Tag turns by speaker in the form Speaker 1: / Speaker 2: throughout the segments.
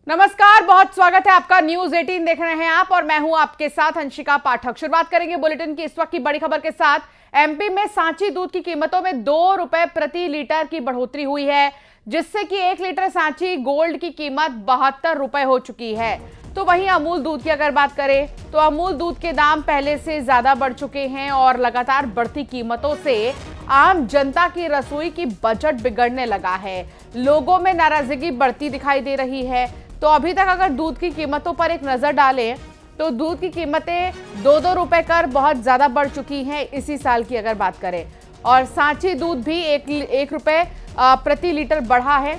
Speaker 1: नमस्कार, बहुत स्वागत है आपका। न्यूज 18 देख रहे हैं आप और मैं हूं आपके साथ अंशिका पाठक। शुरुआत करेंगे बुलेटिन की इस वक्त की बड़ी खबर के साथ। एमपी में सांची दूध की कीमतों में 2 रुपए प्रति लीटर की बढ़ोतरी हुई है, जिससे कि 1 लीटर सांची गोल्ड की कीमत 72 रुपए हो चुकी है। तो वहीं अमूल दूध की अगर बात करें तो अमूल दूध के दाम पहले से ज्यादा बढ़ चुके हैं और लगातार बढ़ती कीमतों से आम जनता की रसोई की बजट बिगड़ने लगा है। लोगों में नाराजगी बढ़ती दिखाई दे रही है। तो अभी तक अगर दूध की कीमतों पर एक नजर डालें तो दूध की कीमतें 2-2 रुपए कर बहुत ज्यादा बढ़ चुकी हैं इसी साल की अगर बात करें। और सांची दूध भी एक रुपए प्रति लीटर बढ़ा है,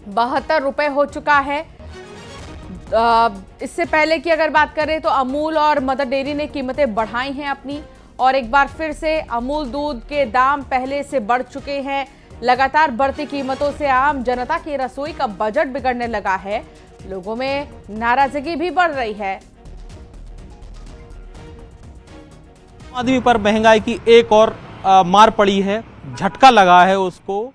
Speaker 1: 72 रुपए हो चुका है। इससे पहले की अगर बात करें तो अमूल और मदर डेयरी ने कीमतें बढ़ाई हैं अपनी, और एक बार फिर से अमूल दूध के दाम पहले से बढ़ चुके हैं। लगातार बढ़ती कीमतों से आम जनता की रसोई का बजट बिगड़ने लगा है। लोगों में नाराजगी भी बढ़ रही है।
Speaker 2: आदमी पर महंगाई की एक और मार पड़ी है, झटका लगा है उसको।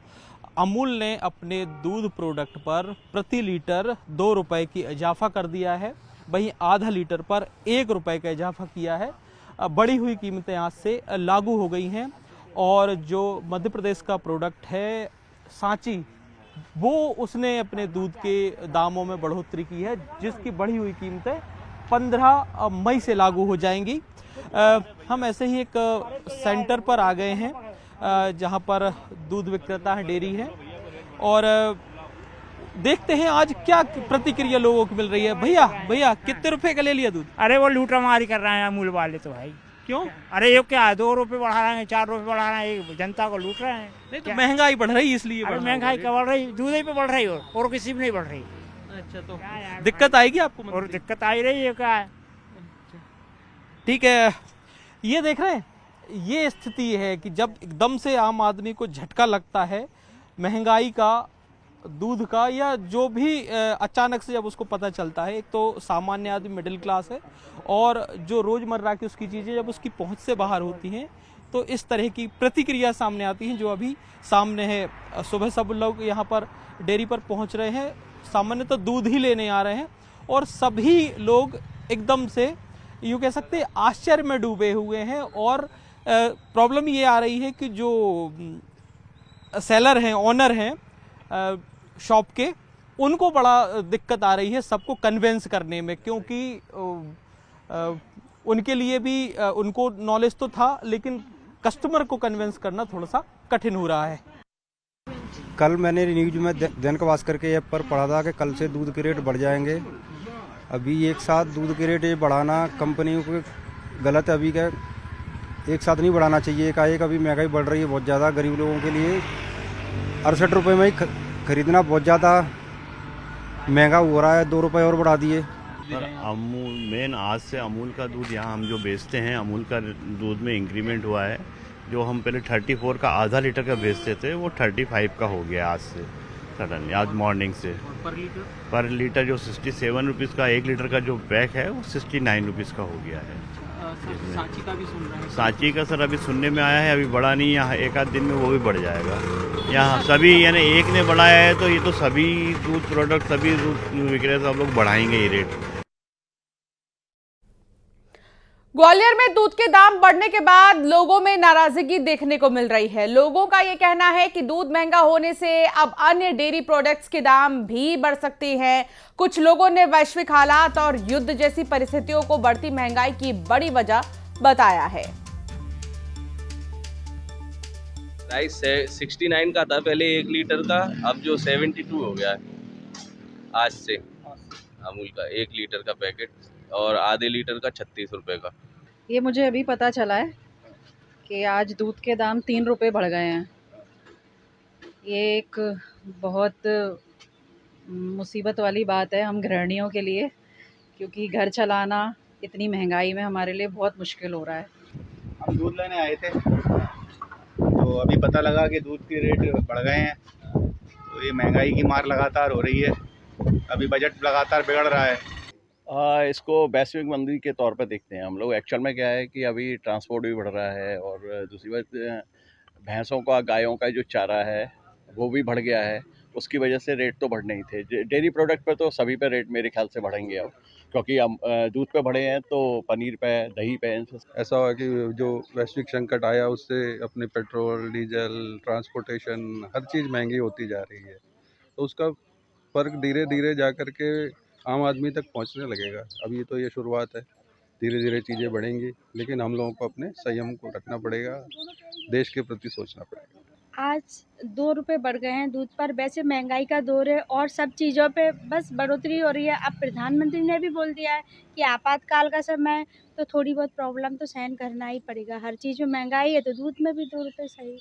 Speaker 2: अमूल ने अपने दूध प्रोडक्ट पर प्रति लीटर 2 रुपए की इजाफा कर दिया है, वहीं आधा लीटर पर 1 रुपए का इजाफा किया है। बढ़ी हुई कीमतें आज से लागू हो गई हैं और जो मध्य प्रदेश का प्रोडक्ट है सांची, वो उसने अपने दूध के दामों में बढ़ोतरी की है, जिसकी बढ़ी हुई कीमतें 15 मई से लागू हो जाएंगी। हम ऐसे ही एक सेंटर पर आ गए हैं जहां पर दूध विक्रेता है, डेयरी है, और देखते हैं आज क्या प्रतिक्रिया लोगों की मिल रही है। भैया भैया कितने रुपए का ले लिया दूध?
Speaker 3: अरे वो लूटामारी कर रहे हैं अमूल वाले तो भाई।
Speaker 2: क्यों?
Speaker 3: अरे ये क्या है, 2 रुपए बढ़ा रहे हैं, 4 रुपए बढ़ा रहे हैं, जनता को लूट रहे हैं।
Speaker 2: नहीं तो
Speaker 3: क्या?
Speaker 2: महंगाई बढ़ रही है इसलिए
Speaker 3: अरे
Speaker 2: बढ़ रहा
Speaker 3: महंगाई
Speaker 2: होगा।
Speaker 3: क्या बढ़ रही, दूध ही पे बढ़ रही हो और किसी भी नहीं बढ़ रही।
Speaker 2: अच्छा, तो दिक्कत आएगी आपको?
Speaker 3: और दिक्कत आई रही है क्या है।
Speaker 2: ठीक है, ये देख रहे हैं, ये स्थिति है कि जब एकदम से आम आदमी को झटका लगता है महंगाई का, दूध का, या जो भी अचानक से जब उसको पता चलता है। एक तो सामान्य आदमी, मिडिल क्लास है, और जो रोजमर्रा की उसकी चीजें जब उसकी पहुंच से बाहर होती हैं तो इस तरह की प्रतिक्रिया सामने आती हैं जो अभी सामने है। सुबह सब लोग यहाँ पर डेयरी पर पहुंच रहे हैं, सामान्यतः तो दूध ही लेने आ रहे हैं, और सभी लोग एकदम से यूँ कह सकते हैं आश्चर्य में डूबे हुए हैं। और प्रॉब्लम ये आ रही है कि जो सेलर हैं, ऑनर हैं शॉप के, उनको बड़ा दिक्कत आ रही है सबको कन्वेंस करने में, क्योंकि उनके लिए भी उनको नॉलेज तो था, लेकिन कस्टमर को कन्वेंस करना थोड़ा सा कठिन हो रहा है।
Speaker 4: कल मैंने न्यूज में दैनिक भास्कर के ऐप पर पढ़ा था कि कल से दूध के रेट बढ़ जाएंगे। अभी एक साथ दूध के रेट ये बढ़ाना कंपनियों को गलत है। अभी का एक साथ नहीं बढ़ाना चाहिए एकाएक। अभी महंगाई बढ़ रही है बहुत ज़्यादा, गरीब लोगों के लिए 68 रुपये में ही खरीदना बहुत ज़्यादा महंगा हो रहा है। 2 रुपये और बढ़ा दिए।
Speaker 5: सर अमूल मेन आज से अमूल का दूध यहाँ हम जो बेचते हैं, अमूल का दूध में इंक्रीमेंट हुआ है। जो हम पहले 34 का आधा लीटर का बेचते थे वो 35 का हो गया आज से, सडनली आज मॉर्निंग से। पर लीटर जो 67 रुपीज़ का 1 लीटर का जो पैक है वो 69 रुपीज़ का हो गया है।
Speaker 2: सांची का भी सुन रहे हैं?
Speaker 5: सांची का सर अभी सुनने में आया है, अभी बढ़ा नहीं, यहाँ एक आध दिन में वो भी बढ़ जाएगा। यहाँ सभी यानी एक ने बढ़ाया है तो ये तो सभी दूध प्रोडक्ट, सभी दूध विक्रेता सब लोग बढ़ाएंगे ये रेट।
Speaker 1: ग्वालियर में दूध के दाम बढ़ने के बाद लोगों में नाराजगी देखने को मिल रही है। लोगों का यह कहना है कि दूध महंगा होने से अब अन्य डेयरी प्रोडक्ट्स के दाम भी बढ़ सकते हैं। कुछ लोगों ने वैश्विक हालात और युद्ध जैसी परिस्थितियों को बढ़ती महंगाई की बड़ी वजह बताया है।
Speaker 6: प्राइस 69 का था पहले 1 लीटर का, अब जो 72 हो गया है आज से अमूल का 1 लीटर का पैकेट, और आधे लीटर का 36 रुपए का।
Speaker 7: ये मुझे अभी पता चला है कि आज दूध के दाम 3 रुपए बढ़ गए हैं। ये एक बहुत मुसीबत वाली बात है हम गृहिणियों के लिए, क्योंकि घर चलाना इतनी महंगाई में हमारे लिए बहुत मुश्किल हो रहा है।
Speaker 8: हम दूध लेने आए थे तो अभी पता लगा कि दूध के रेट बढ़ गए हैं। तो ये महंगाई की मार लगातार हो रही है, अभी बजट लगातार बिगड़ रहा है।
Speaker 9: इसको वैश्विक मंदी के तौर पर देखते हैं हम लोग। एक्चुअल में क्या है कि अभी ट्रांसपोर्ट भी बढ़ रहा है, और दूसरी बात भैंसों का, गायों का जो चारा है वो भी बढ़ गया है। उसकी वजह से रेट तो बढ़ने ही थे। डेयरी प्रोडक्ट पे तो सभी पे रेट मेरे ख्याल से बढ़ेंगे अब, क्योंकि हम दूध पे बढ़े हैं तो पनीर पे, दही पे।
Speaker 10: ऐसा हुआ कि जो वैश्विक संकट आया उससे अपने पेट्रोल, डीजल, ट्रांसपोर्टेशन हर चीज़ महंगी होती जा रही है, तो उसका फ़र्क धीरे धीरे जा कर के आम आदमी तक पहुंचने लगेगा। अभी तो ये शुरुआत है, धीरे धीरे चीज़ें बढ़ेंगी, लेकिन हम लोगों को अपने संयम को रखना पड़ेगा, देश के प्रति सोचना पड़ेगा।
Speaker 11: आज 2 रुपए बढ़ गए हैं दूध पर। वैसे महंगाई का दौर है और सब चीज़ों पे बस बढ़ोतरी हो रही है। अब प्रधानमंत्री ने भी बोल दिया है कि आपातकाल का समय, तो थोड़ी बहुत प्रॉब्लम तो सहन करना ही पड़ेगा। हर चीज़ में महंगाई है तो दूध में भी 2 रुपए सही।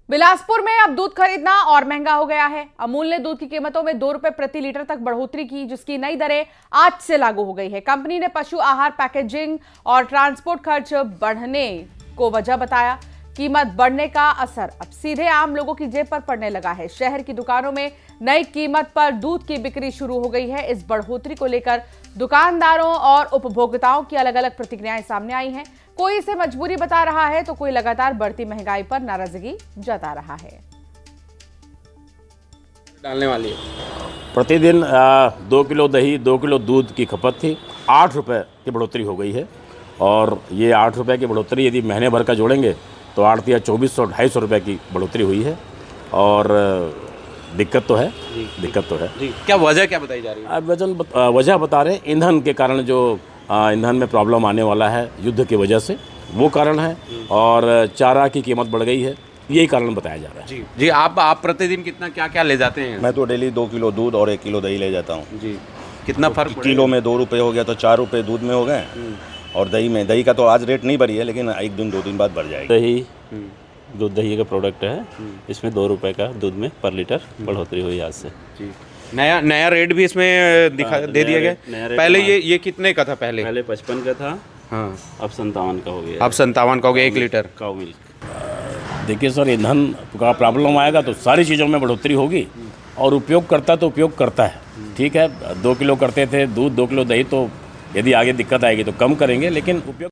Speaker 1: बिलासपुर में अब दूध खरीदना और महंगा हो गया है। अमूल ने दूध की कीमतों में 2 रुपए प्रति लीटर तक बढ़ोतरी की, जिसकी नई दरें आज से लागू हो गई है। कंपनी ने पशु आहार, पैकेजिंग और ट्रांसपोर्ट खर्च बढ़ने को वजह बताया। कीमत बढ़ने का असर अब सीधे आम लोगों की जेब पर पड़ने लगा है। शहर की दुकानों में नई कीमत पर दूध की बिक्री शुरू हो गई है। इस बढ़ोतरी को लेकर दुकानदारों और उपभोक्ताओं की अलग अलग प्रतिक्रियाएं सामने आई हैं। कोई इसे मजबूरी बता रहा है तो कोई लगातार बढ़ती महंगाई पर नाराजगी जता रहा है।
Speaker 12: डालने वाली है
Speaker 13: प्रतिदिन 2 किलो दही, 2 किलो दूध की खपत थी, 8 रुपये की बढ़ोतरी हो गई है। और ये 8 रुपये की बढ़ोतरी यदि महीने भर का जोड़ेंगे तो 8 या 2400-250 रुपये की बढ़ोतरी हुई है। और दिक्कत तो है, दिक्कत तो है
Speaker 12: जी। क्या वजह क्या बताई जा रही है?
Speaker 13: वजह बता रहे हैं ईंधन के कारण, जो ईंधन में प्रॉब्लम आने वाला है युद्ध की वजह से, वो कारण है। और चारा की कीमत बढ़ गई है, यही कारण बताया जा रहा है।
Speaker 12: जी जी। आप प्रतिदिन कितना क्या क्या ले जाते हैं?
Speaker 14: मैं तो डेली 2 किलो दूध और 1 किलो दही ले जाता हूँ
Speaker 12: जी। कितना फर्क?
Speaker 14: किलो में 2 रुपये हो गया तो 4 रुपये दूध में हो गए। और दही का तो आज रेट नहीं बढ़ी है, लेकिन 1 दिन 2 दिन बाद बढ़ जाएगी।
Speaker 13: दही दूध दही का प्रोडक्ट है, इसमें 2 रुपये का दूध में पर लीटर बढ़ोतरी हुई आज से
Speaker 12: जी। नया रेट भी इसमें दे दिया गया। पहले ये कितने का था? पहले
Speaker 13: 55 का था,
Speaker 12: हाँ,
Speaker 13: अब 57 का हो गया।
Speaker 12: अब 57 का हो गया 1 लीटर
Speaker 13: काऊ मिल्क। देखिए सर, ईंधन का प्रॉब्लम आएगा तो सारी चीज़ों में बढ़ोतरी होगी। और उपयोग करता तो उपयोग करता है, ठीक है। 2 किलो करते थे दूध, 2 किलो दही, तो यदि आगे दिक्कत आएगी तो कम करेंगे, लेकिन उपयोग